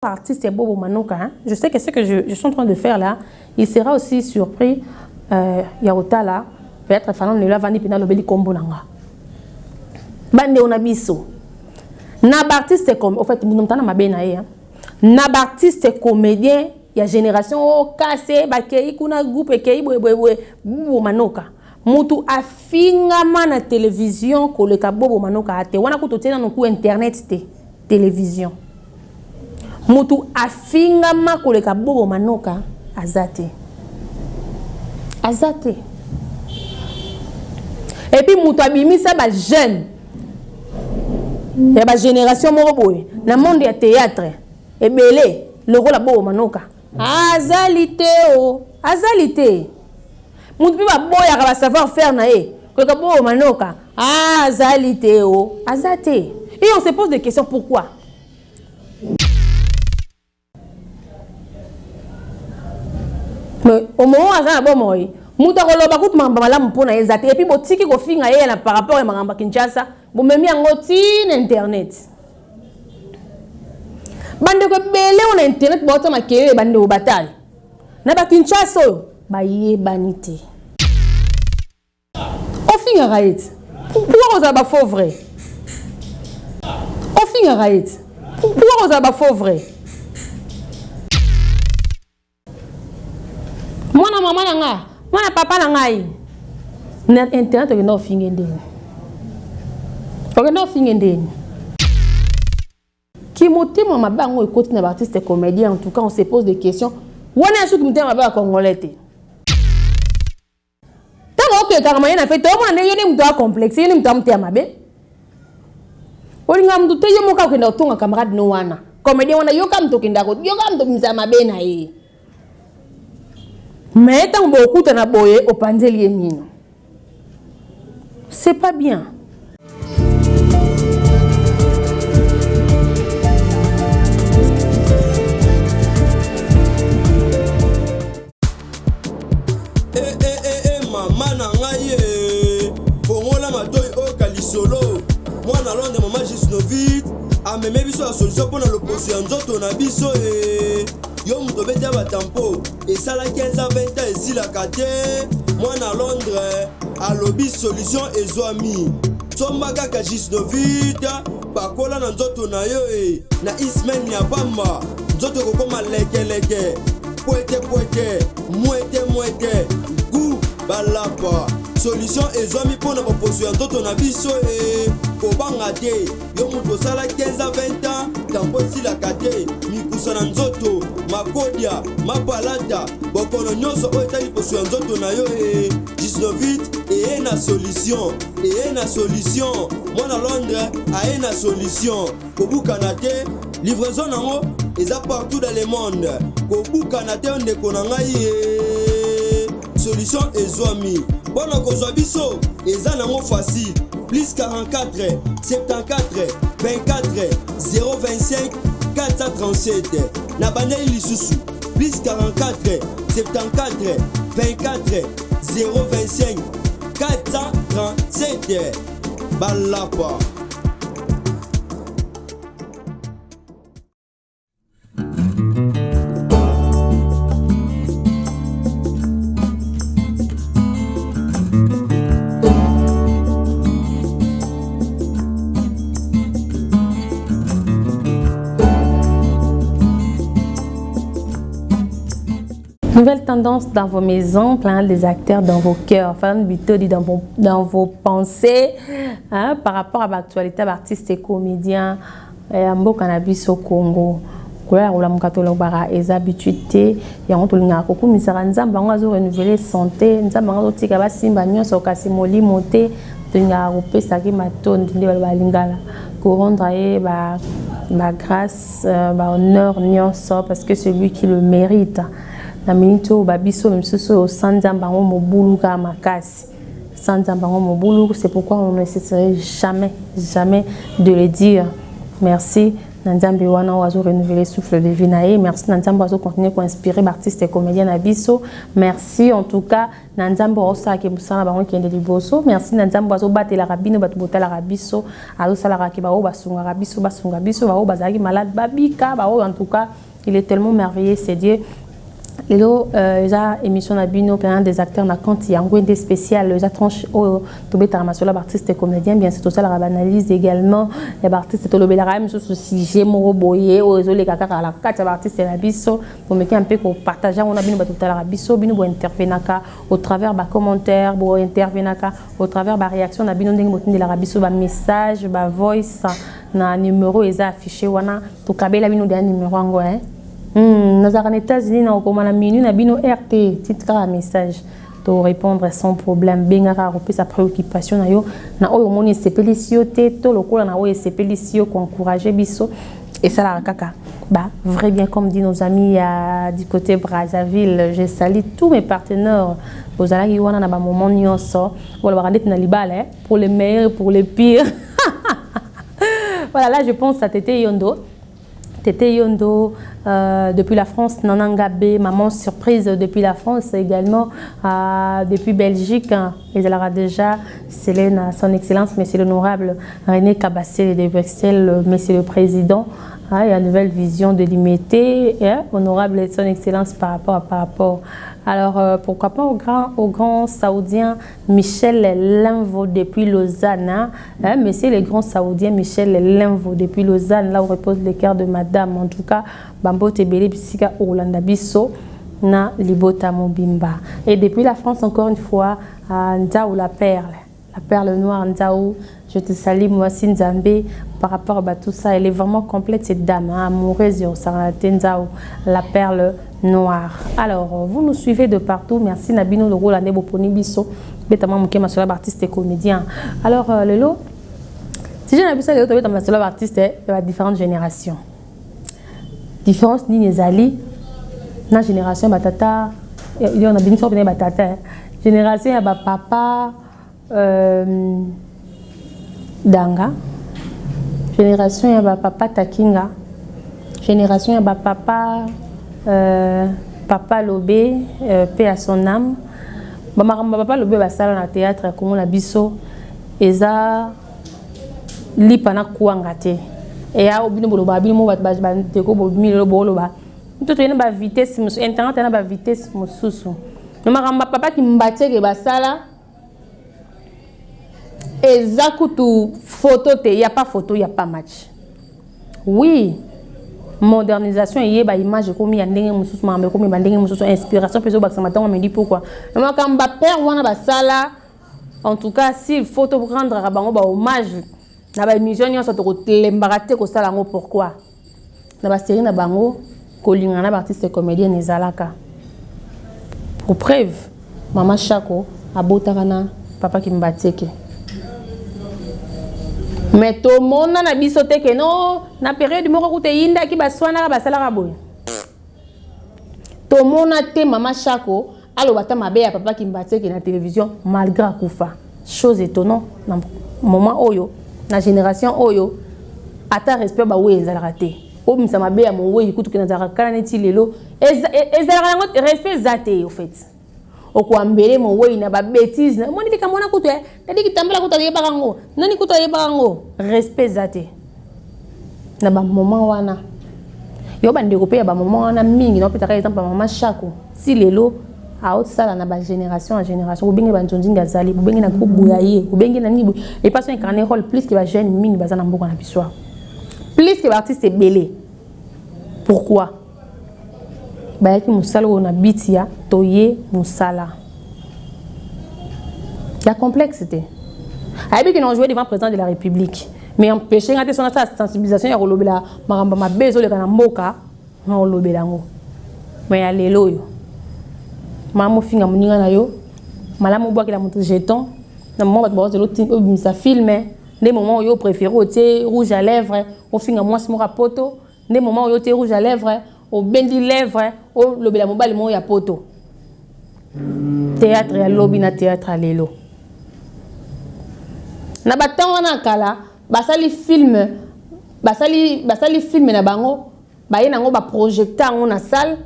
artiste Bobo Manoka, hein? Je sais que ce que je suis en train de faire là, il sera aussi surpris. Yaota là, peut-être Fernand ne l'a vandi pina lobeli kombo nanga. Bande on abiso. Na artiste comme, en fait, nous n'entendons pas bien hein. Na artiste comédien, il y a génération oh cassé, bakei kuna groupe kei Bobo Manoka. Mutu afinga na télévision ko le Bobo Manoka ate. Wana kutotina no ku internet te télévision. Mutu afinga ko le Bobo Manoka azate. Azate. Et puis mutu abimisa ba jeune. Ya ba génération moroboy na monde ya théâtre. Et belé le rôle Bobo Manoka. Azalité o, azalité. Mutu ba boya ka ba savoir faire na e. Ko le Bobo Manoka. Azalité o, azate. Et on se pose des questions pourquoi? Mais au moment où on a bon moi, muta ko loba kutu mambala mpona ezate et puis botiki ko finga yela par rapport à Maramba Kinshasa, bo memi ngoti na internet. Bande ko belé on internet bota makeye bande o batal. Na ba Kinshasa ba ye banité. O finga raït. Pourquoi on a ba faux vrai? O finga raït. Pourquoi on a ba faux vrai? Mwana mama nanga, mwana papa nangai. Na internet on no finga ndeni. On no finga ndeni. Qui motema mabango écoute na artiste comédien en tout cas on se pose des questions. Wana sou qui motema mabango congolais te. Tango que karama yana fait to mwana yene mto complexe yene mto amte mabe. Olinga mtu te yo moka kwenda utonga camarade no wana. Comédien wana yoka mto kenda ko yoka mto mza mabe na ye. Mais tant beaucoup t'en a boyé au panzeli et mine. C'est pas bien. Maman nangaye. Bongola matoy o kalisolo. Moi na londe maman Gisnovit. A meme biso la solution pour le poste nzoto na biso e. Yo muto beta batampo et ça la 15 à 20 ans ici la kate moi na Londres à lobby solution ezoami somba kaka Gisnovita pakola na nzoto na yo e na ismen ya bamba nzoto kokoma leke poete muete gu balapa solution ezoami pona baposo ya nzoto na biso e kobanga te yo muto sala 15 à 20 ans tampo si la kate mikusa na nzoto makodia mapalata bokono nyonso oyo etali poso ya nzoto na yo e 19 eye na solution mwana Londres aye na solution kobukana te livraison nango eza partout dans le monde kobukana te ndeko na ngai e solution ezwami bona kozwa biso eza nango facile plus 44 74 24 025 437 na bandeli lisusu plus 44 74 24 025 437 balapa. Nouvelle tendance dans vos maisons, plein des acteurs dans vos cœurs, enfin dans vos pensées, hein, par rapport à l'actualité d'artistes et comédiens, Ambo Cannabis au Congo. Voilà, on a mon catalogue bara les habitudes, et on tourne à Coco, mais ça rend bango renouveler santé, nous avons dit que va simbanyo so kasimoli monter, tenga rouper ça qui maton, tenga balingala, couronne draye ba grâce, ba honneur nyonso parce que c'est lui qui le mérite. Na minito babiso même soso sanzambango mobulu ka makasi sanzambango mobulu c'est pourquoi on ne cesserait jamais de le dire merci Nanzambe wana ozo renouveler souffle de vie nae. Merci Nanzambe ozo continuer à inspirer artistes et comédiens na biso. Merci en tout cas Nanzambe osa ke musala bango kende liboso. Merci Nanzambe ozo batela rabino batu botala rabiso. Azo sala ka ba o basunga rabiso basunga biso ba o bazaki malade babika ba o en tout cas il est tellement merveilleux c'est Dieu. Les émission Nabino, plein des acteurs na compte, il y a un goût spécial, les tranches au tobé taramasola artistes et comédiens, bien c'est tout ça la analyse également, les artistes tout le bélaram sur ce sujet moroboyé, aux les caca à la carte artistes et la biso, pour me un peu qu'on partage, on a bien tout à la biso, bien pour intervenir au travers des commentaires, pour intervenir au travers des réactions, on a bien de la biso, des messages, des voice, na numéro ils affiché, wana tout cabé la bien de numéro en hein. Nous avons les États-Unis, nous avons la minute, nous avons RT, titre un message pour répondre sans problème. Bien rappeler sa préoccupation, nous avons moni sepelicio tout le coup, nous avons sepelicio pour encourager biso et ça la caca. Bah vrai bien comme dit nos amis du côté Brazzaville, je salue tous mes partenaires. Vous allez y voir dans un moment nyonso, voilà regarder na libale pour les meilleurs, pour les pires. Voilà là je pense à Tété Yondo. Tété Yondo depuis la France, Nananga B, maman surprise depuis la France également, depuis Belgique, ils aura déjà Célène, son excellence, monsieur l'honorable René Cabassé de Bruxelles, monsieur le président, il y a une nouvelle vision de l'imité, honorable son excellence par rapport. Alors pourquoi pas au grand saoudien Michel Linvo depuis Lausanne, monsieur le grand saoudien Michel Linvo depuis Lausanne, là où repose le cœur de madame, en tout cas, Bambo Tebele Bisika Orlanda Bisso na Libota Mobimba. Et depuis la France, encore une fois, Nzaou la perle noire, Nzaou, je te salue, moi Nzambe, par rapport à tout ça, elle est vraiment complète cette dame, amoureuse, Nzaou, la perle noire. Alors, vous nous suivez de partout, merci Nabino Loro, la Neboponi Bisso, Betama Mouké, ma soeur artiste et comédien. Alors, le lot, si j'ai vu ça, le lot, ma soeur artiste, il y a différentes générations. Différence ni les alliés, na génération batata, il y en a bien sûr batata. Génération ya papa Danga, génération ya papa Takinga, génération ya papa Papa Lobé, paix à son âme. Papa Lobé va salle dans le théâtre comme on a biso, eza lipana kuangate. Et à obino boloba bino bat te ko bobimilo boloba tout ena ba vitesse internet ena ba vitesse mosusu no makamba papa ki mbateke basala ezakutu photo te y a pas photo y a pas match oui modernisation y ba image comme ya ndenge mosusu makamba comme ba ndenge mosusu inspiration peso ba matango me dit pourquoi no makamba père wana basala en tout cas si photo prendre rabango ba hommage na ba émission nyonso to lembaraté ko sala ngo pourquoi na ba série na bango ko lingana ba artiste comédien ezalaka pour preuve mama Chako abotaka na papa Kimbateke mais to mona na biso te ke no na période moko ko te yinda ki baswana ba sala ka boy to mona te mama Chako alo bata mabe ya papa Kimbateke na télévision malgré kufa chose étonnante na moment oyo na génération oyo ata respect ba we ezalaka te o misa mabe ya mo we kutu kina zaka kana neti lelo ezalaka ngo respect zate au fait o ko ambele mo we na ba bêtise na moni bika mona kutu tadi kitambala kutu yeba kango nani kutu yeba kango respect zate na ba moment wana yo ba ndeko pe ya ba moment wana mingi na peut-être exemple mama Chako si lelo a haute sala na ba génération en génération obengi ba nzonzi ngazali obengi na kubuya ye obengi na nibu et pas incarner rôle plus que ba jeune mingi bazana mboka na biswa plus que ba artiste belé pourquoi ba yaki musala na bitia toye musala la complexité aibi que non jouer devant président de la République mais empêcher ngate son sensibilisation ya kolobela maramba mabezo le kana mboka na kolobela ngo mais ya lelo yo maman finga muninga na yo malamu bois que la montre jeton na moment ba de l'autre ça filme des moments où yo préféré au thé rouge à lèvres au finga moi c'est mon rapoto des moments où yo thé rouge à lèvres au bendi lèvres au lobela mobile mo ya poto théâtre ya lobby na théâtre lelo na batanga na kala basali film basali film na bango baye nango ba projecteur ngo na salle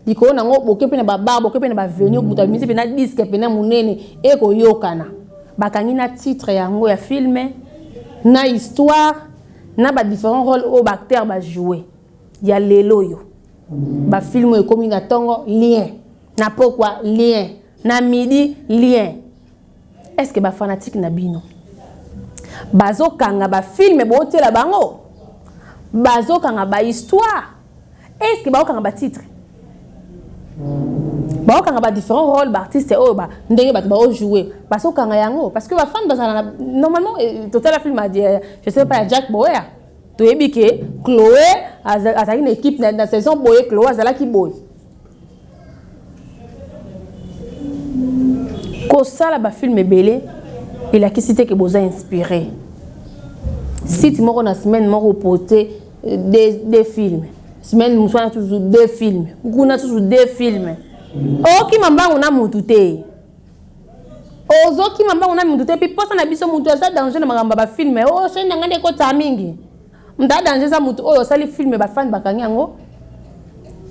diko nango boke pe na ba bar boke pe na ba venir buta musique pe na disque pe na munene e ko yokana bakangi na titre yango ya film na histoire na ba différents rôles au acteur ba jouer ya lelo yo ba film e komi na tongo lien na pourquoi lien na midi lien est-ce que ba fanatique na bino bazo kanga ba film bo tela bango bazo kanga ba histoire est-ce que ba kanga ba titre ba kanga ba différents rôles ba artiste o ba ndenge ba jouer bazo kanga yango parce que ba fan bazana normalement total film a dit je sais pas Jack Boyer to ebike Chloé a une équipe na saison Boyer Chloé azala ki boy ko sala ba film belé il a qui cité que vous a inspiré. Si tu m'as une semaine, m'a reporté des films. Semaine, nous sommes toujours deux films. Nous sommes toujours deux films. Oh, qui m'a on a moutouté. Oh, qui m'a on a moutouté. Puis, pour ça, on a besoin de ça danger de ma film. Oh, c'est un des côtés timing. On a danger ça moutou. Oh, ça les films, ma fan bakanyango.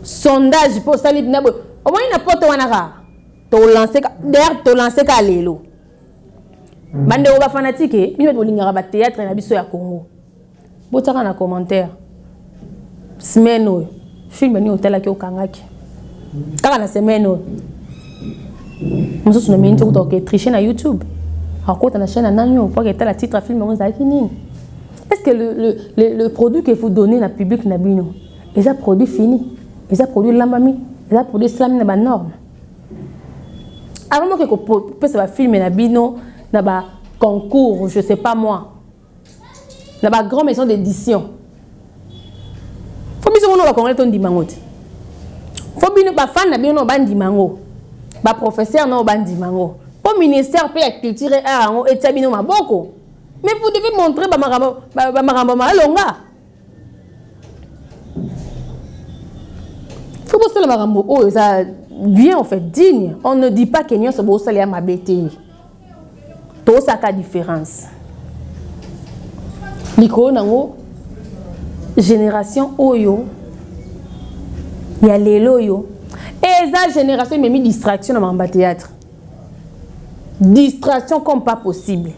Sondage pour ça les nabo. Au moins, il n'a pas de wanara. To lancer kalelo. Bande oba fanatique, bino bolingara ba théâtre na biso ya Congo. Botaka na commentaire. Semaine oyo, film ni hôtel ki okangaki. Kaka na semaine oyo. Mususu na minti kutoka tricher na YouTube. Akota na chaîne na nanyo pour que la titre film ngo zaki nini. Est-ce que le produit que vous donnez na public na bino, les a produit fini, les a produit lambami, les a produit slam na ba norme. Avant que peut ça va filmer na bino na ba concours, je sais pas moi. Na ba grande maison d'édition. Faut bien que nous va ton dimango. Faut bien ba fan na bien no bandi mango. Ba professeur no bandi mango. Au ministère peut la culture et art et tabino maboko. Mais vous devez montrer ba maramba malonga. Faut bosser le marambo oh ça bien en fait digne. On ne dit pas que nous sommes bosser les mabété. Tout ça a différence. Liko nango génération oyo ya lelo yo et ça génération même distraction dans ma théâtre. Distraction comme pas possible.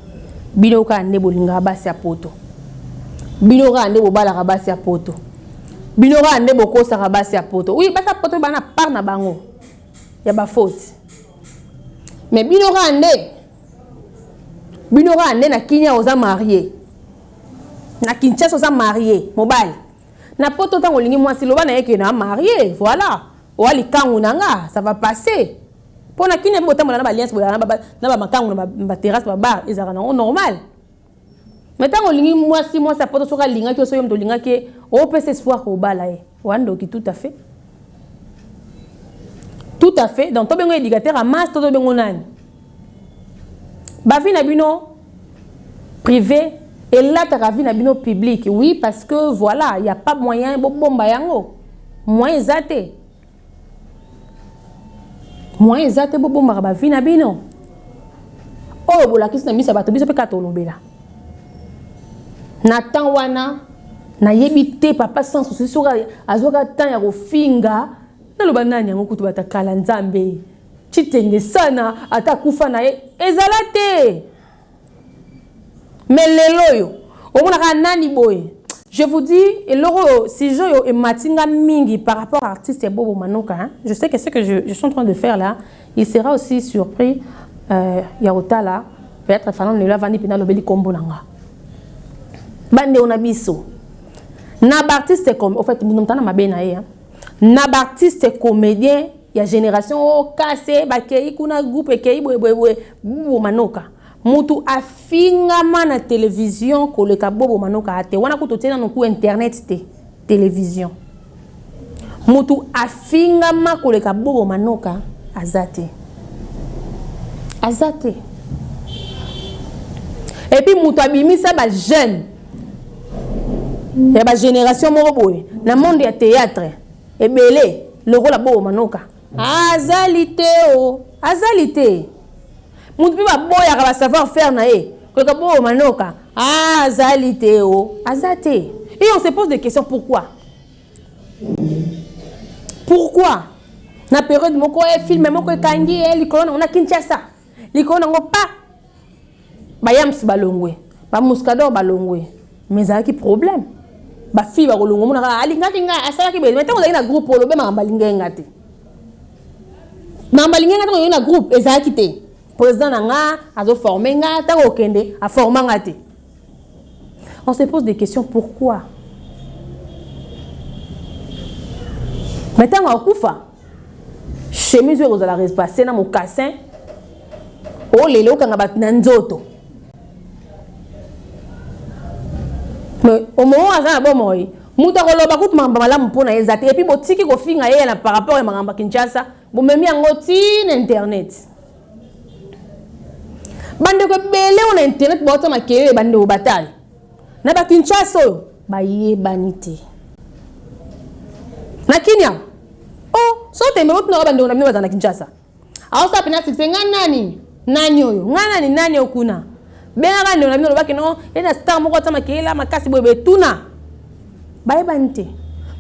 Bino ka ne bolinga basi ya poto. Bino ka ne bobala ka basi ya poto. Bino ka ne bokosa ka basi ya poto. Oui, basi ya poto bana par na bango. Ya ba faute. Mais bino ka ne Binora ande na Kenya oza marié. Na Kinshasa oza marié, mobile. Na poto tango lingi mwasi loba na yeke na marié, voilà. Wali kangu nanga, ça va passer. Pour na Kenya bota na ba alliance na ba makangu na ba terrasse ba bar, ezara na normal. Mais tango lingi mwasi sa poto soka linga ki so yom to linga ke o pese espoir ko bala e. Wando ki tout à fait. Tout à fait. Donc to bengo éducateur à masse to bengo nani. Bavi na bino privé et là ta ravi na bino public. Oui, parce que voilà, il n'y a pas moyen de bomba yango. Moins zate. Moins zate bo bomba bavi na bino. Oh, bola kisi na misa bato biso pe katolobela. Na tan wana na yebite papa sans souci sur azoka tan ya kofinga na loba nani yango kutu batakala nzambe. Chitenge sana ata kufa na ye ezalate mais leloyo omona ka nani boy je vous dis et loro si joyo et matinga mingi par rapport à artiste Bobo Manoka hein? Je sais que ce que je suis en train de faire là il sera aussi surpris Yarota là peut-être fanan le lavani pina lobeli kombo nanga bande on abiso na artiste comme en fait nous tana mabena ye na artiste comédien il y a génération oh cassé bakei kuna groupe ekei Bobo Manoka mutu afingama na télévision koleka Bobo Manoka ate wana kutotina no ku internet te télévision mutu afingama koleka Bobo Manoka azate et puis mutu abimisa ba jeune ya ba génération moko boye na monde ya théâtre ebele le rôle Bobo Manoka azalité. Moun piba boya ka savoir faire na e. Ko ka Bobo Manoka azalité azate. Et on se pose des questions, pourquoi? Pourquoi? Na période moko film moko kangi likolo on a Kinshasa. Likolo ngo pas. Bayams balongwe. Ba muskador balongwe. Mais ça qui problème. Ba fille ba kolongo mona alinga kinga asala ki be. Mais tant on a na groupe lo be ma balinga ngati. Na balinga ngati on a groupe eza kité. Président nga azo former nga ta okende a former ngati. On se pose des questions, pourquoi? Maintenant, on koufa. Chemise vous allez repasser dans mon cassin. Oh, les lots quand on va nanzoto. Mais au moment où on a bon moi, muta kolo bakut mamba malamu pona ezate. Et puis botiki ko finga yela par rapport à mamba Kinshasa. Bo memi angoti internet. Bande ko bele on internet bota makere bande o batal. Na ba Kinshasa ba ye banité. Na Kenya. Oh, so te mbona tuna bande unamini bazana Kinshasa. Au sa pina tsenga nani? Nani oyo? Ngana ni nani okuna? Benga bande unamini lobaki no, ena star moko tama kela makasi bobe tuna. Ba ye banité.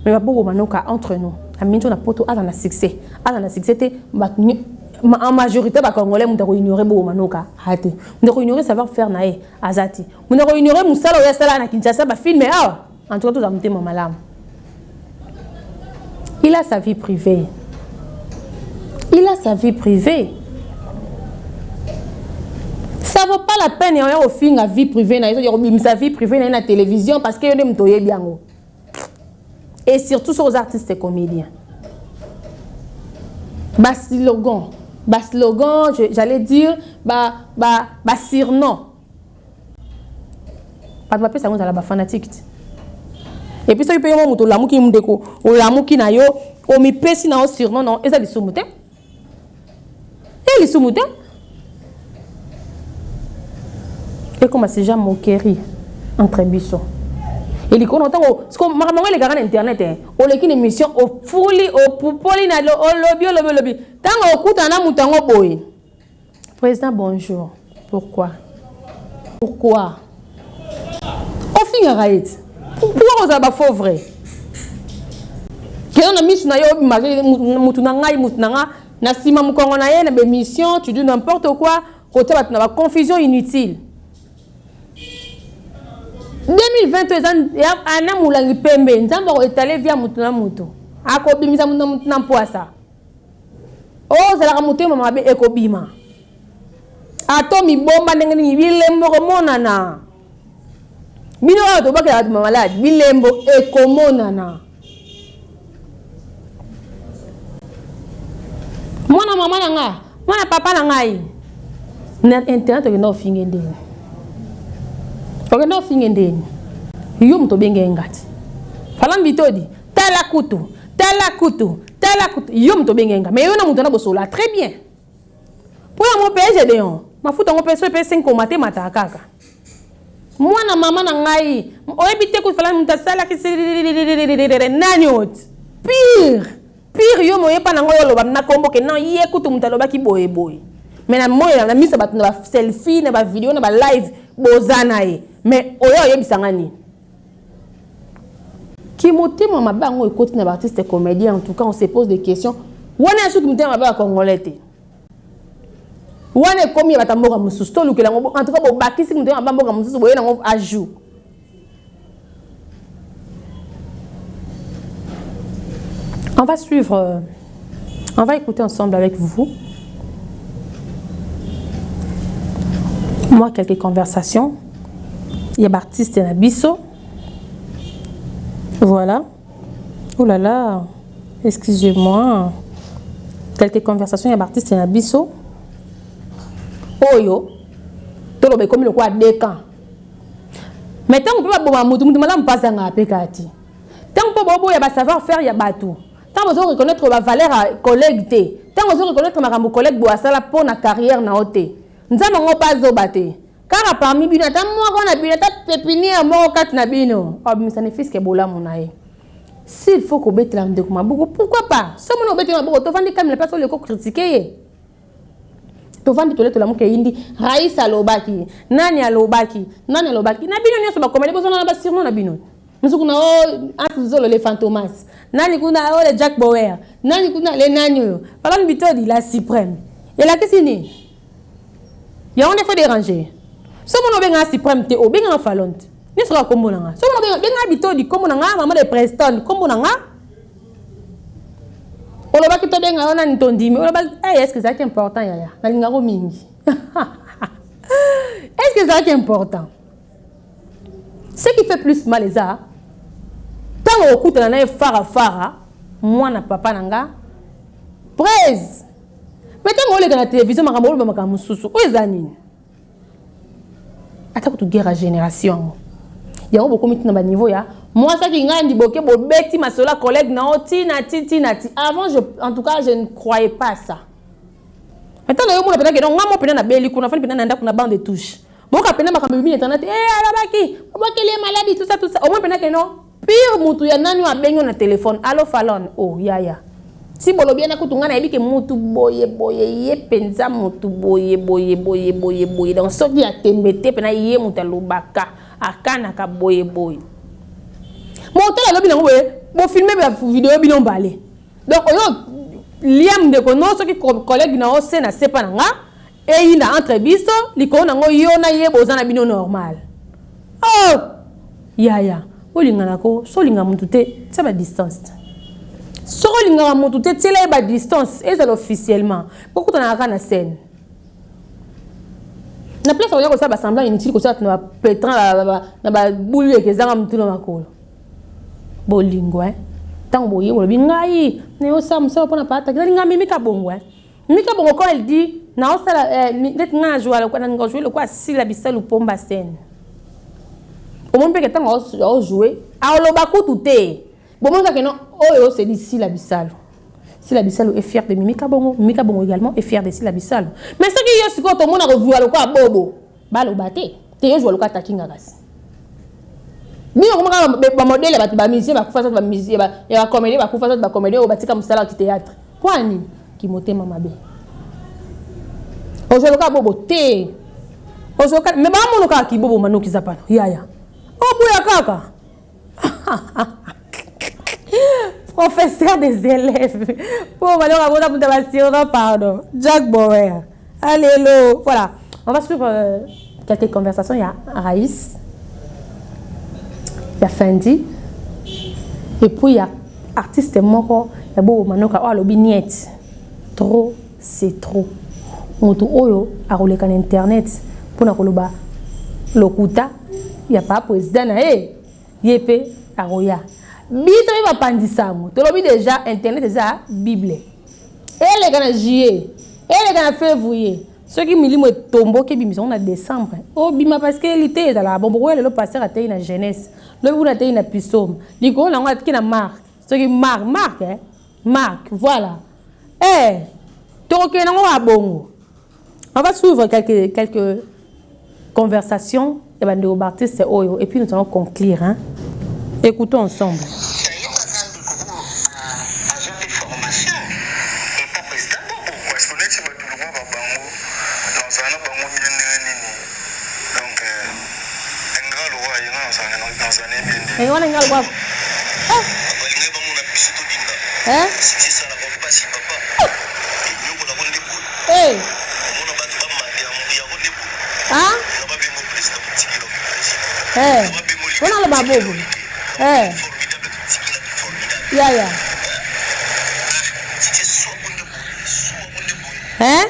Mais ba boko manoka entre nous. Aminjo na poto ala na succès. Ala na succès te en majorité ba congolais mutako ignorer bo manoka hate mutako ignorer savoir faire nae azati mutako ignorer musala ya sala na Kinshasa ba filmer ah en tout cas tout ça mutema malam. Il a sa vie privée. Il a sa vie privée. Ça vaut pas la peine y au film à vie privée na sa vie privée na télévision parce que yone mtoye biango. Et surtout sur les artistes et comédiens. Bas slogan, j'allais dire, surnom. Pas de papier, ça va fanatique. Et puis, ça, il peut y avoir un l'amour qui me déco, ou l'amour qui n'a yo, ou mi pèse na surnom, non, et ça, les sous-moutins. Et les sous-moutins. Et comme c'est déjà moquerie entre bisous. Et les connotés, ce qu'on m'a demandé les gars internet, on les qui une émission au fouli, au poupoli, au lobby. Tant qu'on écoute un amoutango boy. Président, bonjour. Pourquoi? Pourquoi? On finit à raït. Pourquoi on a pas faux vrai? Quand on a mis sur naïo, moutunanga, moutunanga, nasima moukongo naïe, na émission, tu dis n'importe quoi, côté va na confusion inutile. 2022 ana mulangi pembe nzamba ko étaler via mutuna muto akobimisa mutuna mpoasa o zala ka mutema mabe ekobima ato mi bomba ndenge ni bilembo ko monana bino to bakela to malade bilembo ekomonana mwana mama na nga mwana papa na ngai na internet ko no fingende. Ogenda ofinge ndeni yo mto benge ngati fala mbitodi tala kutu yo mto benge ngati mais yo na muto na bosola très bien pour mon PSG de on mafuta ngo peso pe5 ko mata kaka mwana mama na ngai oyebite ku fala muta sala ki nani ot pire yo moye pa na ngoyo loba na kombo ke na ye kutu muta loba ki boye mais na moyo na misa bat na selfie na ba vidéo na ba live bozana e. Mais oyo yebisangani ki motema mabango ekoti na artiste comédien en tout cas on se pose des questions wana asu ki motema mabanga congolais te wana komi batamboka mususu to lukela ngo en tout cas bo bakisi motema mabanga mususu boye nango aju on va suivre on va écouter ensemble avec vous moi quelques conversations. Il y a Baptiste Nabiso. Voilà. Oh là là. Excusez-moi. Quelques conversations. Il y a Baptiste Nabiso. Oh yo. Tout le monde comme le quoi des camps. Mais tant qu'on peut pas passer à Pekati. Tant qu'on peut pas savoir faire, il y a bateau. Tant qu'on peut reconnaître la valeur à collègue. Tant qu'on peut reconnaître ma collègue pour la carrière na oté. Nous n'avons pas zobaté. Car parmi bino ta moi on a bino ta pépinière mo kat na bino oh ça ne fils que bola monae s'il faut qu'on bête la ndeko mabuko pourquoi pas ça mon bête mabuko to vandi comme les personnes le critiquer to vandi to le to la muke indi Raïs alobaki nani alobaki na bino nyoso ba komedi bozo na ba sirno na bino Nous kuna les Fantomas. Nani kuna les Jack Bauer. Nani kuna les Nanyo. Voilà le buteur de la suprême. Et là qu'est-ce qu'il y a on est fait déranger. Si on a bien suprême te o bien en falante. Ni sera comme on a. Si on a bien buteur du comme on a maman de Preston comme on a. On va quitter bien on a ntondi mais on va est-ce que c'est important yaya. Na lingaro mingi. Est-ce que c'est important? Ce qui fait plus mal les a tant on écoute na fara moi na papa nanga praise mais tant on regarde la télévision makambo susu o ezanini atako tu guerre à génération il y a beaucoup de niveau ya moi ça qui ngandi boké bo beti masola collègue na oti na titi avant en tout cas je ne croyais pas ça maintenant yo mona pena que non ngamo pena na beli kuna fani pena na nda kuna bande de touche bon ka pena makambo bi internet alabaki les maladies tout ça au moins pena que non pire mutu ya nani wa benyo na téléphone allo falon oh yaya si bolo bien na kutunga na ebike mutu boye ye penza mutu boye donc soki ya tembete pena ye mutu lobaka akana ka boye mon tel lobi na we bo filmer ba vidéo bi balé donc oyo liam de kono soki collègue na o se na sepa na nga e ina entreviste liko na ngo yo na ye bozana bino normal oh yaya olinga ko so linga mutu te ça va distance so linga mutu te tela ba distance et ça officiellement beaucoup on a na scène na place on y a ça ba semblant inutile ko ça na pétran na ba boulu ke zanga mutu na makolo bolingo tant boye wala bingai ne o sam so pona pata linga mimika bongo mimika bongo quand elle dit na o sala net nga jouer le quoi na nga jouer le quoi si la bisala pomba scène au moment que tant on jouer a loba kututé bon moi que non oh c'est d'ici la bisalo si la bisalo est fière de mimika bongo également est fière de si la bisalo mais ce qui yo siko to mona revoir le quoi bobo ba lo baté te yo jouer le quoi takinga gas ni on ba modèle ba musicien ba kufa ba musicien ba comédie ba kufa ba comédie au batika musala ki théâtre kwani ki motema mabe o jouer le quoi bobo te o jouer mais ba mono ka ki bobo manoki zapano yaya oh bouya kaka professeur des élèves pour malheureusement pardon Jack Bauer alléluia voilà on va suivre quelques conversations il y a Raïs il y a Fendi et puis il y a artiste moko ya bo manoka o alobi niet trop c'est trop moto oyo a roleka na internet pour na koloba lokuta il y a pas président na yepe aroya bito ba pandisamo to lobi déjà internet déjà bible et les gars juillet et les gars février ceux qui milimo tombo ke bimison na décembre oh bima parce que l'été est là bon pourquoi le passer à na jeunesse le vous na na pissom liko na ngati na marque ceux qui marque voilà to ke na ngwa bongo on va suivre quelques conversations et ben de Baptiste Oyo et puis nous allons conclure hein. Écoutons ensemble. Et on a un gars hein? Hey! Hein? Hey! On a le babou. Hey! Yeah. Hein?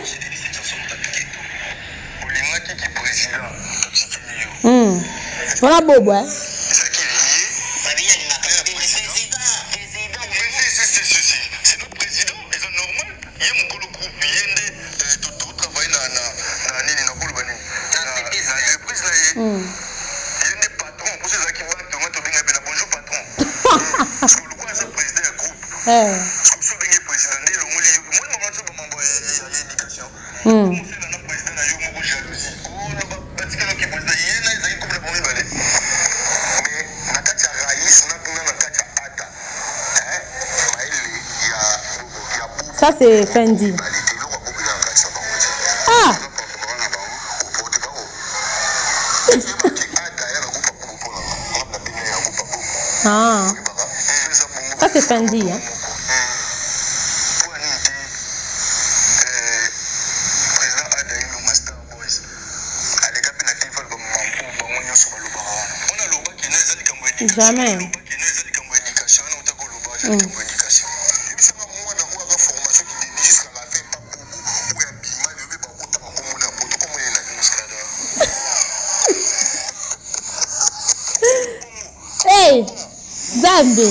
On a bobo, hein? C'est notre président, et c'est normal. Il y a mon groupe, tout travail dans l'entreprise. Il y a des patrons, pour ceux qui vont te bonjour patron. Parce que le président du groupe. Parce que le président, ça c'est Fendi. Ah! Ah. Ça c'est Fendi, hein. Jamais. Hey, Zambi.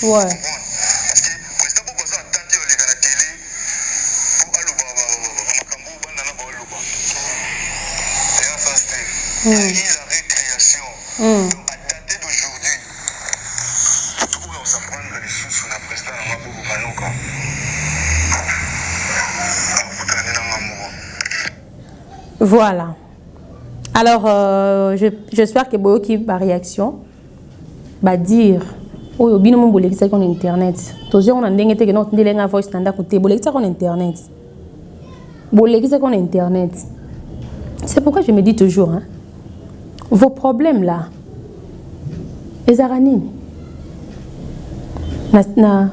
Ouais. La récréation. Donc, à dater d'aujourd'hui, on s'apprend les sous sur la prestance à voilà. Alors, j'espère que Boyo qui va réaction va dire oh yo bino mo bolekisa ko internet tozo on ndenge te que not ndelenga voice tanda côté bolekisa ko internet bolekisa ko internet. C'est pourquoi je me dis toujours hein, vos problèmes là les aranines na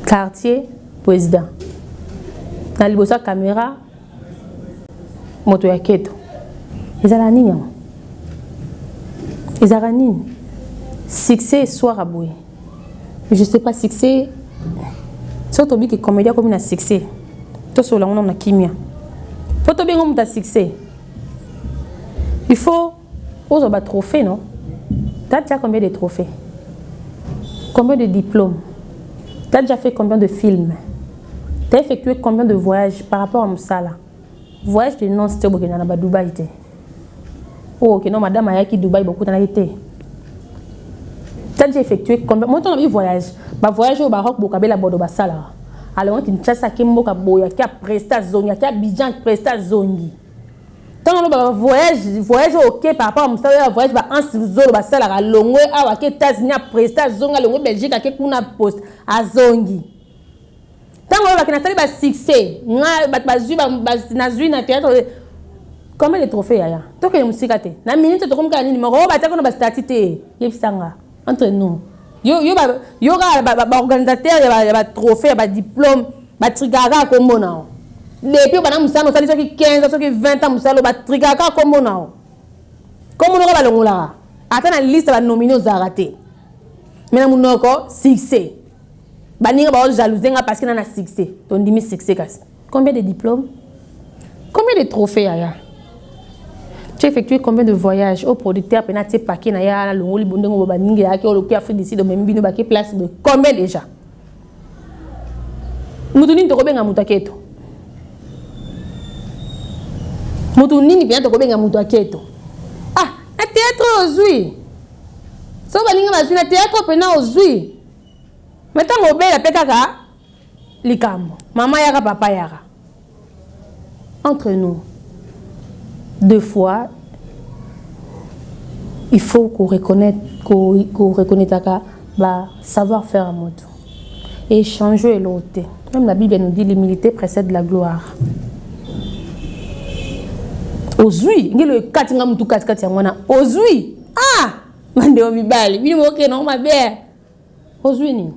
quartier président na libosa caméra moto ya keto les aranines succès soir à boué. Je sais pas succès. Surtout que comédien comme un succès. Tout cela on a kimia. Faut bien comme ta succès. Il faut aux autres trophées non. T'as déjà combien de trophées? Combien de diplômes? T'as déjà fait combien de films? T'as effectué combien de voyages par rapport à Moussala? Voyage de non c'était au Dubaï. Oh ok non madame Ayaki Dubaï beaucoup t'en a été. Tu as déjà effectué combien? Moi, tu as voyage. Voyage au Maroc, au Kabela, Bodo Basala. Alors, on a chasse à Kimboka Boya, qui a Presta Zone, qui a Bidjan Presta Zone. Tant que voyage ok par rapport à Moussa, voyage en Zolo Basala, à Longwe, à Ketaznia Presta Zone, à Longwe, Belgique, à Kekuna Post, à Zongi. Tant que on a succès, combien de trophées il y a? Tant que les musiques, na minute, tu as un numéro, tu as un statut, entre nous. Yo organisateur, il y a trophée, il y a diplôme, il y a trigara comme on. Depuis que nous sommes 15 20 ans, nous sommes trigara comme on. Comme on va le là. Attends la liste va nominer aux arrêtés. Mais nous avons encore succès. Bani va jalouser parce qu'il y a succès. Ton demi succès. Combien de diplômes? Combien de trophées il y a? Tu as effectué combien de voyages au producteur penati paquet na ya le ngoli bonde ngo baningi ya ke oloki Afrique d'ici de même bino ba ke place de combien déjà? Mutuni to kobenga mutaketo. Mutuni bien to kobenga mutaketo. Ah, na théâtre ozui. So baninga bazui na théâtre pena ozui. Metango obela pekaka likambo. Mama yaka papa yaka. Entre nous. Deux fois, il faut qu'on reconnaisse savoir-faire à moto. Et changer l'autre. Même la Bible nous dit l'humilité précède la gloire. Ozui, le katinga mutu katikati ngwana. Ozui. Ah! Mande omibali, bino moke non ma belle. Ozui ni.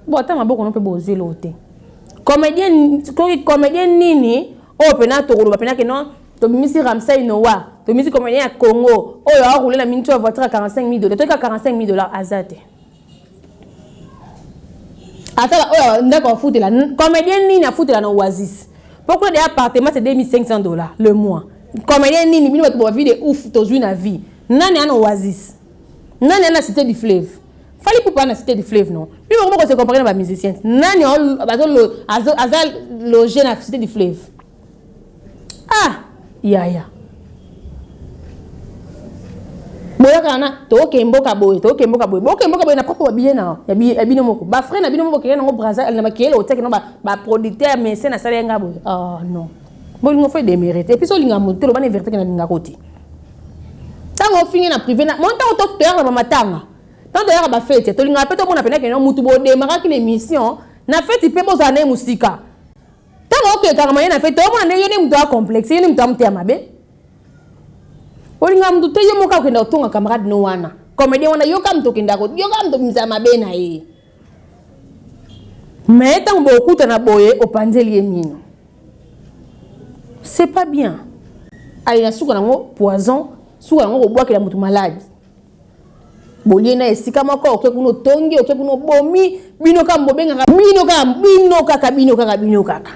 Bon attends ma boko non peut ozui l'autre. Comédien nini, oh pena to ko pena que non. Tu as Ramsay Noah, tu as comédien à Congo, oh, il a roulé la minute à voiture à 45 000 $. Tu as 45 000 $ à Zate. Attends, oh, d'accord, fout là. Comédien ni n'a foutu là dans Oasis. Pourquoi des appartements c'est 2500 $ le mois? Comédien ni ni tu vas vivre de ouf, tu as une vie. Nani en Oasis. Nani en la cité du fleuve. Fallait pour pas la cité du fleuve non. Puis comment se comparer avec musicien? Nani en azal logé dans la cité du fleuve. Ah! Yaya. Boya kana to kemboka boy na propre bien na ya bino moko ba frère na bino moko ke na ngo Brazza na makele o teke no ba producteur mais c'est na salenga boy. Ah non. Bon il fait des mérites et puis so linga monter lo ba na vérité na linga koti. Tango fini na privé na monta au docteur na matanga. Tant d'ailleurs ba fête to linga peto bona pena ke no mutu bo démarrer une émission na fête pe bo zané musika. Tant que quand on a fait tout le monde est un peu complexe, il est un peu amabe. Olinga mtu te yo moka kenda utunga camarade no wana. Comédien wana yo kam to kenda ko yo kam to mzama be na ye. Mais tant beaucoup na boye opanzeli emino. C'est pas bien. Aïe na suka nango poison, suka nango ko bois que la mutu malade. Bolie na esika moko oke kuno tongi oke kuno bomi bino kam bobenga bino kaka.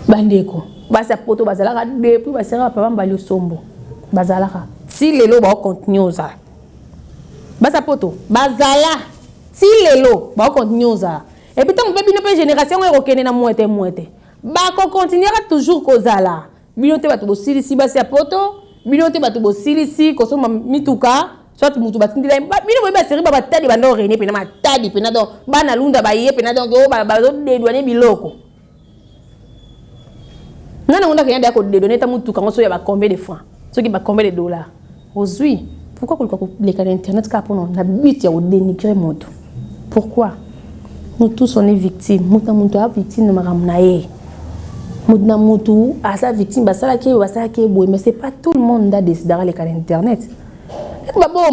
Bandeko. Basa poto bazalaka depuis basera papa mbali sombo. Bazalaka si lelo ba continue oza basa poto bazala si lelo ba continue oza et puis tant bino pe génération e rokene na moite ba ko continuera toujours kozala bino te batu bosilisi basa poto bino te batu bosilisi ko so mituka soit mutu batindila bino boba série ba batadi bando rene pe na matadi pe na do bana lunda ba ye pe na donc ba do dédouaner biloko nana on a rien d'accord dédouaner ta mutuka ngo so ya ba combien de francs. Ceux qui va combien de dollars. Aujourd'hui, pourquoi les cas d'internet on a but à dénigrer monde. Pourquoi? Nous tous on est victimes. Nous sommes victimes de maramnae. Nous sommes à sa victime, mais c'est pas tout le monde qui a décidé les cas d'internet. Non,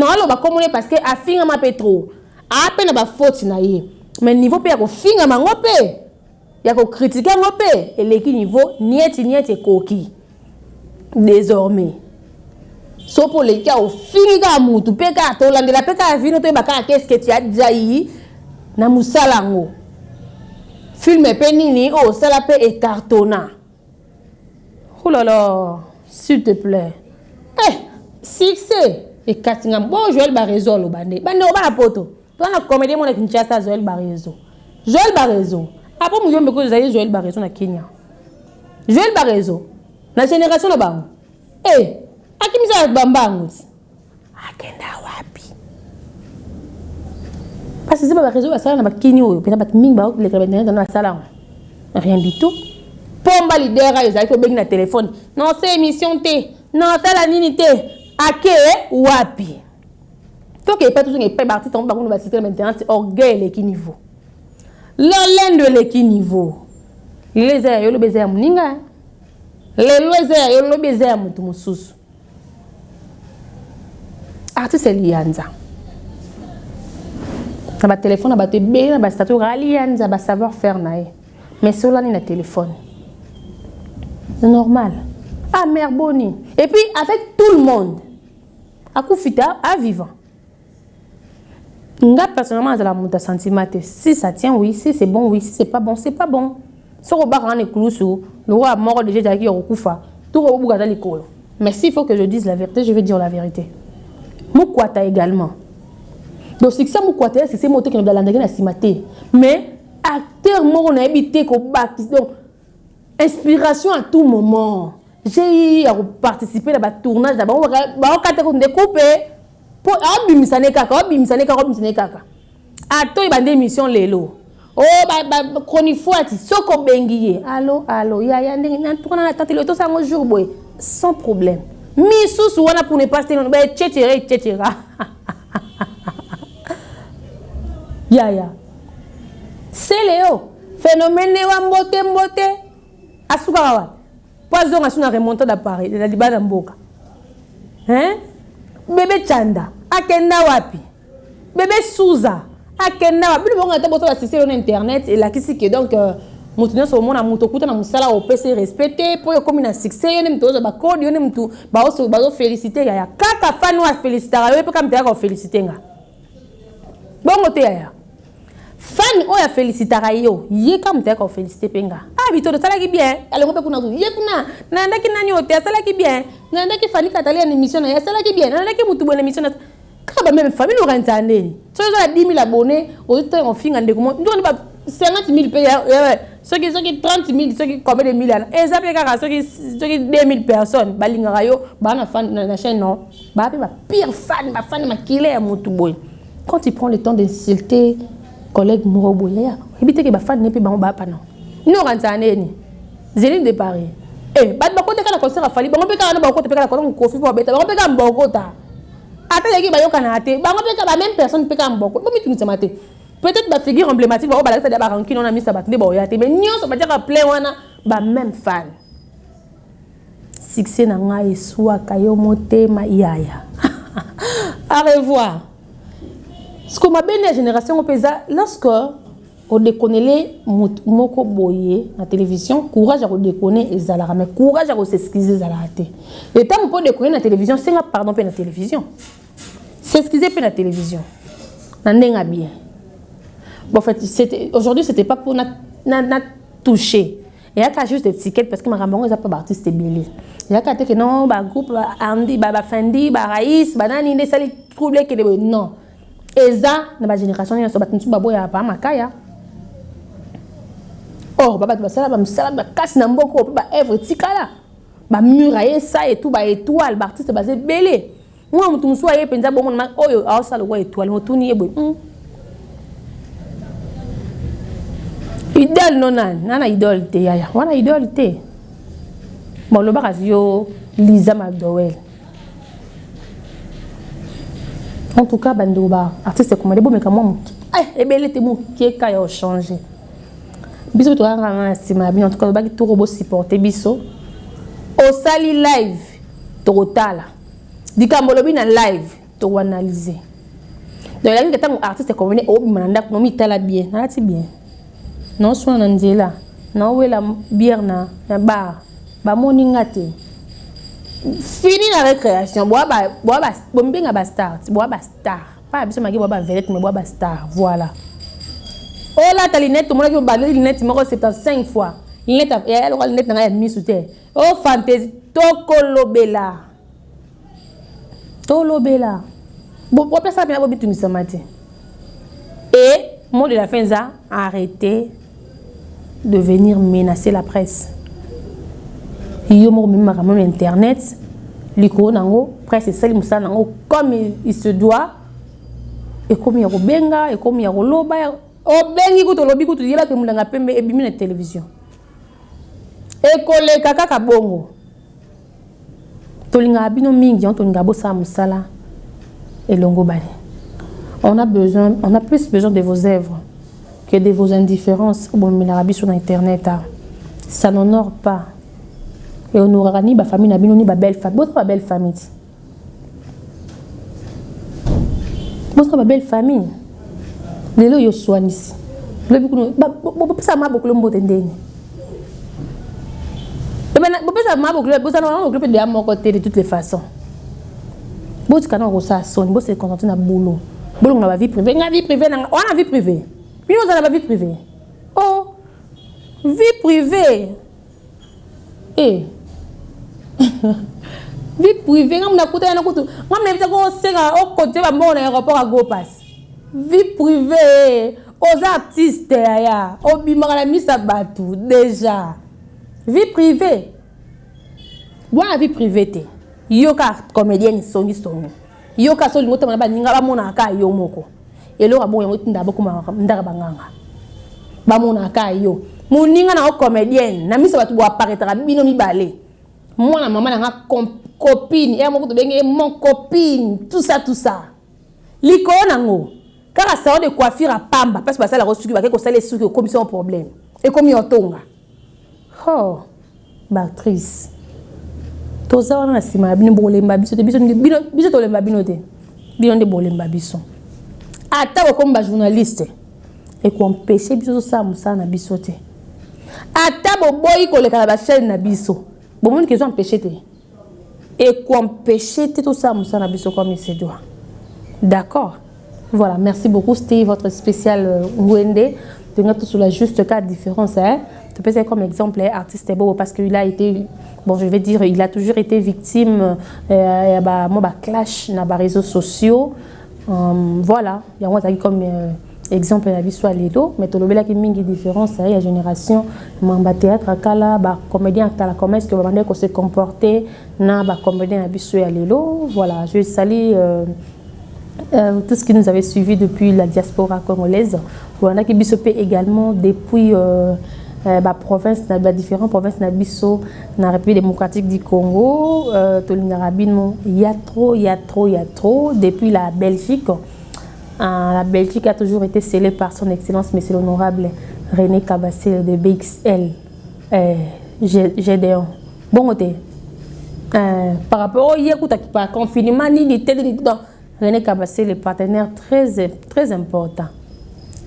alors parce que à finir ma pétro, à peine ba faute na ye. Mais niveau pe ko finir ma ngope. Ya ko critiquer ngope et l'équipe niveau nieti koki. Désormais so pour les cas au finga mutu peka to landela peka vino to baka qu'est-ce que tu as déjà eu na musalango film penini oh ça la pe et cartonna oh là là s'il te plaît succès et katingam bon Joël Barezo lo bande ba poto to na comédie mon Kinshasa Joël Barezo après moi je me connais Joël Barezo na Kenya Joël Barezo la génération là bas akimisa bambangu akenda wapi parce que c'est pas réseau ça na bakini oyo pena bat mingi ba les internet dans la salle rien du tout pomba leader ayo zaki obengi na téléphone non c'est émission T non ça la nini T ake wapi to que pas tout ce pas parti tombe ba système internet orgueil les qui niveau l'un de les qui niveau les ayo le baiser muninga les loisirs et le baiser à mutu mususu artiste lianza na ba téléphone na ba te be na ba statut lianza ba savoir faire nae mais cela ni na téléphone c'est normal ah mère boni et puis avec tout le monde à kufita à vivant nga personnellement dans la muta sentiment si ça tient oui si c'est bon oui si c'est pas bon so ko ba ne kulusu le roi mort déjà jaki okufa tout ko buga dali kolo mais s'il faut que je dise la vérité je vais dire la vérité Mukwata également donc si ça Mukwata c'est moté que dans la simate mais acteur mort na habité ko bac donc inspiration à tout moment j'ai participé à la tournage d'abord ba kata ko découper pour abimisane kaka ato ibande émission lelo oh ba chronifoati soko bengiye allo ya ndenge na tourna na tante le to sango jour boy sans problème mi sous wana pour ne pas se ba tchetera ya c'est Léo phénomène wa mbote asuka wa poison asuna remonter d'appareil de la libana mboka bébé Chanda akenda wapi bébé Souza akenda wapi bino bonga taboto la sisé on internet et la kisi que donc mutunya so mona mutokuta na musala au PC respecté pour comme na succès yene mtozo ba code yene mtu ba oso ba féliciter ya kaka fan wa féliciter yo pe kam te ka féliciter nga bongo te ya fan o ya féliciter yo ye kam te ka féliciter penga bito de sala ki bien ale ko pe kuna ye kuna na ndaki nani o te sala ki bien na ndaki fani katali en émission ya sala ki bien na ndaki mutu bonne émission ka ba même famille o renta ndeni so za 10 000 abonnés o te on finga ndeko mo ndo ba 50 000 paye ceux qui 30 000 ceux qui combien de millions et ça peut ceux qui 2000 personnes balinga yo ba na fan na chaîne non ba pire fan ma killer mutu boy quand il prend le temps d'insulter collègue Morobo ya éviter que ba fan ne peut ba pas non nous renta ndeni Zénith de Paris bat ba ko te kana concert afali ba ngopeka na ba ko te peka ko kofi po beta ba ngopeka mboko ta ata yeki ba yoka na ate ba ngopeka ba même personne peka mboko ba mitu ntsama te peut-être ma figure emblématique ba balaka da baranki on a mis ça batende ba oyate mais nyonso ba tira plein wana ba même fan succès na nga eswa kayo motema yaya à revoir ce qu'on m'a bien la génération au pesa lorsque on déconne moko boye na télévision courage à déconner ezala mais courage à s'excuser ezala té et tant on peut déconner na télévision c'est nga pardon pe na télévision s'excuser pe na télévision na ndenga bien. Bon, en fait, aujourd'hui, c'était pas pour na toucher. Il y a juste des étiquettes parce que ma ramon n'est pas artiste belé. Il y a que non, bah groupe Andy, bah Fendi, bah Raïs, bah nani, des sali troublés que non. Et ça, dans ma génération, il y a sobat nsu babo ya pas makaya. Oh, bah ça bah casse na mboko, bah œuvre tikala. Bah murailler ça et tout, bah étoile, bah artiste basé belé. Moi, je me suis dit, oh, ça le étoile, idole non nana idole te yaya wana idole te bon le barazio Lisa McDowell en tout cas bandoba artiste comme des beaux mais comment et belle te mon qui ka yo changer biso to ranga sima bien en tout cas ba ki to robot supporter biso au sali live total dikambolobi na live to analyser donc la vie que artiste comme ne obi mananda no mi tala bien na ti bien non soit nandela non ouais la bière na bar ba moningate fini la récréation bois bombinga ba star pas biso magi bois ba vedette mais bois ba star voilà oh la ta lunette tout le monde qui ba lunette moko 75 fois lunette et elle aura lunette na mis sous terre oh fantaisie tokolobela bon ça bien bobi tout samedi et mot de la fin ça arrêter de venir menacer la presse. Il y a même internet, l'icône nango presse et celle musa nango comme il se doit et comme il y a benga et comme il y a loba o bengi ko to lobi ko to yela ke mulanga pembe e bimi na télévision. Et kole kaka ka bongo. To linga bino mingi on to linga bo sa musala et longo bali. On a plus besoin de vos œuvres que de vos indifférences. Bon, mais l'Arabie sur Internet, ça n'honore pas. Et on n'aura ni ma famille, ni ma belle famille. Votre belle famille. Votre belle famille. Les lois, ils sont ici. Ça m'a beaucoup de monde. Ça m'a beaucoup de côté de toutes les façons. Bon, tu canons ça sonne. Bon, c'est contenté na boulot. Bon, on a vie privée. On a vie privée. On a vie privée. Puis nous avons la vie privée. Oh, vie privée. Eh. Vie privée. On a coûté un coup. On a mis au côté de mon aéroport à Gopas. Vie privée. Aux artistes, au bimara mis à batou déjà. Vie privée. Bon, la vie privée. Yoka comédienne songi. Yoka soli moto na ba ninga ba mona ka yo moko. Elo ka bon yotinda boko ndaka banganga. Ba mona ka yo. Moninga na comédienne na miso batu bo apparaître bino mibale. Moi na maman na copine, et moko to benge mon copine, tout ça. Liko nango. Car ça de coiffure à pamba parce que ça la reçu ba ko sale suki comme c'est un problème. Et comme yotonga. Oh, Batrice. Toza wana sima bino bolemba biso te biso to lemba bino te bino de bolemba biso ata ko comme journaliste et ko empêcher biso ça musa na biso te ata bo boyi ko leka ba chaîne na biso bo monde qu'ils ont empêché te et ko empêcher tout ça musa na biso comme il se doit. D'accord. Voilà, merci beaucoup, c'était votre spécial Ngwende. Donc tout sur la juste cas de différence hein. Tu peux être comme exemple artiste beau parce qu'il a été bon je vais dire il a toujours été victime clash dans les réseaux sociaux voilà il y a moi comme exemple la vie soit lelo mais to lobela ki mingi différence il y a génération mamba théâtre kala ba comédien kala comment est-ce que ba bande ko se comporter na ba comédien na biso ya lelo voilà je salue tout ce qui nous avait suivi depuis la diaspora congolaise voilà qui biso également depuis province différentes provinces na biso na République démocratique du Congo il y a trop depuis la Belgique La Belgique a toujours été scellée par son excellence, monsieur l'honorable René Cabassel de BXL Gédéon. Bon côté. Par rapport au confinement, René Cabassel est partenaire très important.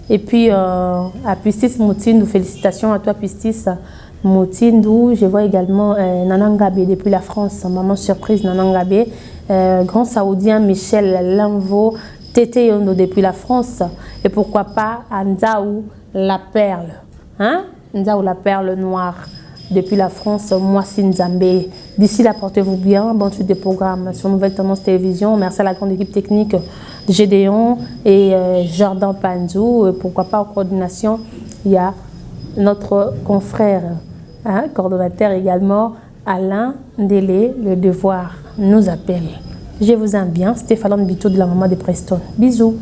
Et puis, à Pistis Moutindou, félicitations à toi Pistis Moutindou. Je vois également Nanangabé depuis la France, maman surprise Nanangabé. Grand Saoudien Michel Lamvo, Tété Yondo depuis la France. Et pourquoi pas Nzaou la perle. Hein? Nzaou la perle noire depuis la France, Moissi Nzambé. D'ici là, portez-vous bien. Bonne suite des programmes sur Nouvelle Tendance Télévision. Merci à la grande équipe technique de Gédéon et Jordan Panzou. Pourquoi pas en coordination, il y a notre confrère, coordonnateur également, Alain Délé. Le devoir nous appelle. Je vous aime bien. Stéphane Bito de la maman de Preston. Bisous.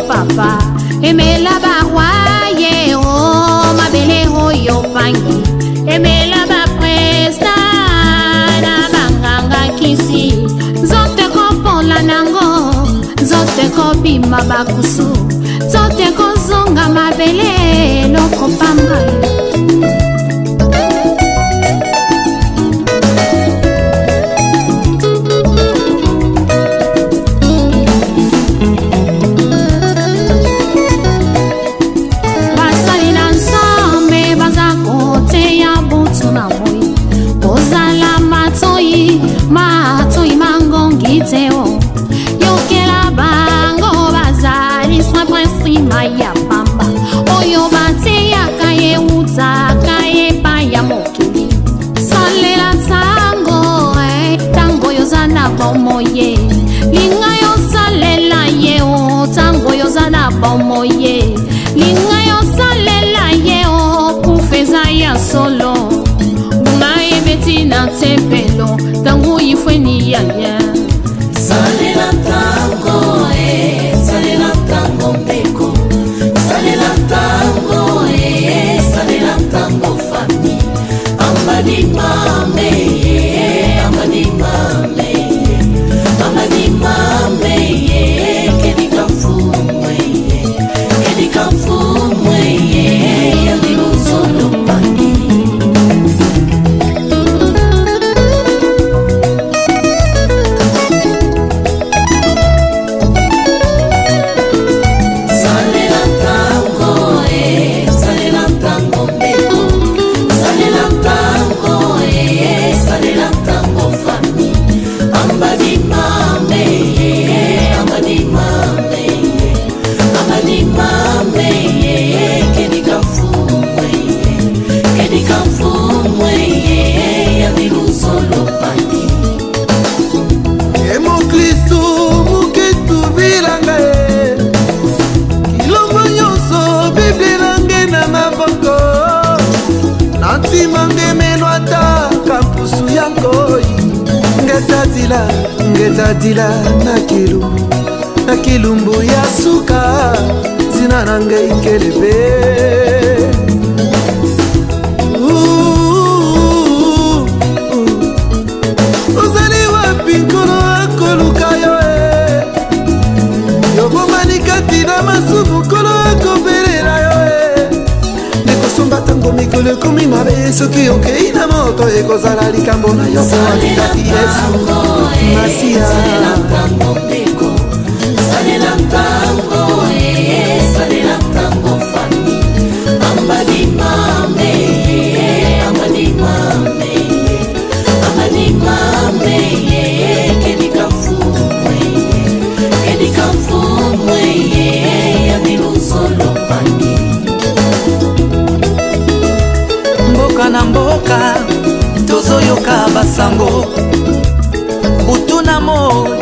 Papa, emela bawaye o mabele oyo pangi, emela ba presta na banganga kisi, zote ko pola nango, zote ko bima bakusu, zote ko zonga mabele loko pamba. Yokela bango bazali swa prinsi maya pamba oyo bate yakaye uza kaye paya mokili salela tango tango yozana bomoye linga yosalela ye o tango yozana bomoye linga yosalela ye o kufeza ya solo unaye beti na tempelo tango yifweni yaya. Salela tango mbeko, salela tango fami, amani mame, amani mame, amani mame, kedika fumwe, yalilu solo pani. Ngetadila na kilumbu ya suka zina nange ikelebe uzali wapi nkolo akoluka yo yobomani kati na masumu nkolo akobelela yo nekosomba tango mikolo ekomi mabe soki okei na moto ekozala likambo na yo po alikati Yesu Masia. Salela tango mbeko, salela tango fami, amani mame, amani mame, amani mame, kedika fumwe. mboka tozoyoka basango butu na moi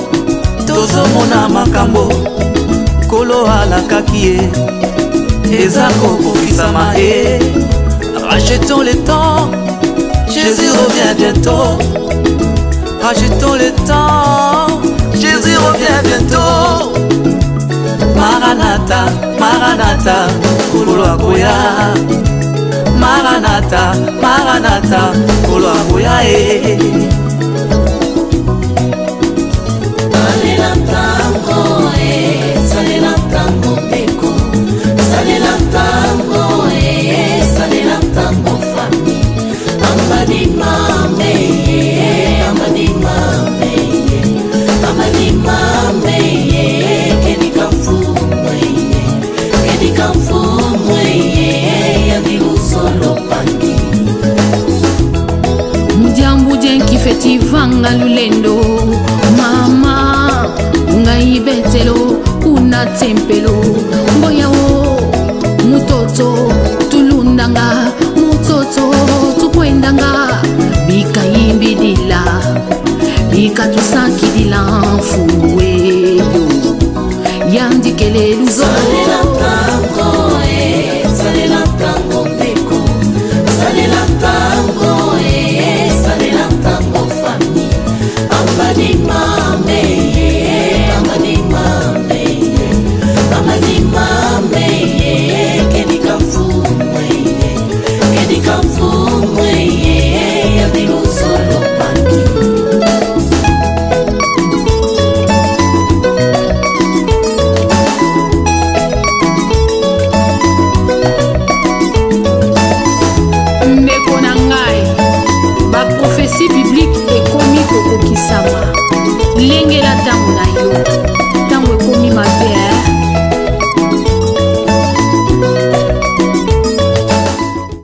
tozomona makambo kolo alakaki ye eza kokokisama ye. Rachetons le temps, Jésus revient bientôt. Rachetons le temps, Jésus revient bientôt. Maranatha, Maranatha, kolo akoya. Maranatha, Maranatha, kolo akoya e. Salela tango salela tango beko, salela tango salela tango fami. Amadi mame, amadi mame, amadi mame, kedi kamfumwe, kedi kamfumwe, yabilu solo pandi. Mujambu jenki fetivanga lulendo mama ungai betelo kuna tempelo mboyao mutoto tulundanga mutoto tukwendanga bika yimbidila bika tusakidila mfuweyo yandikele luzo. Salela tango salela tango beko, salela tango salela tango fami. Amadi mame, amadi mame, amadi mame, kedi kamfumwe, kedi kamfumwe.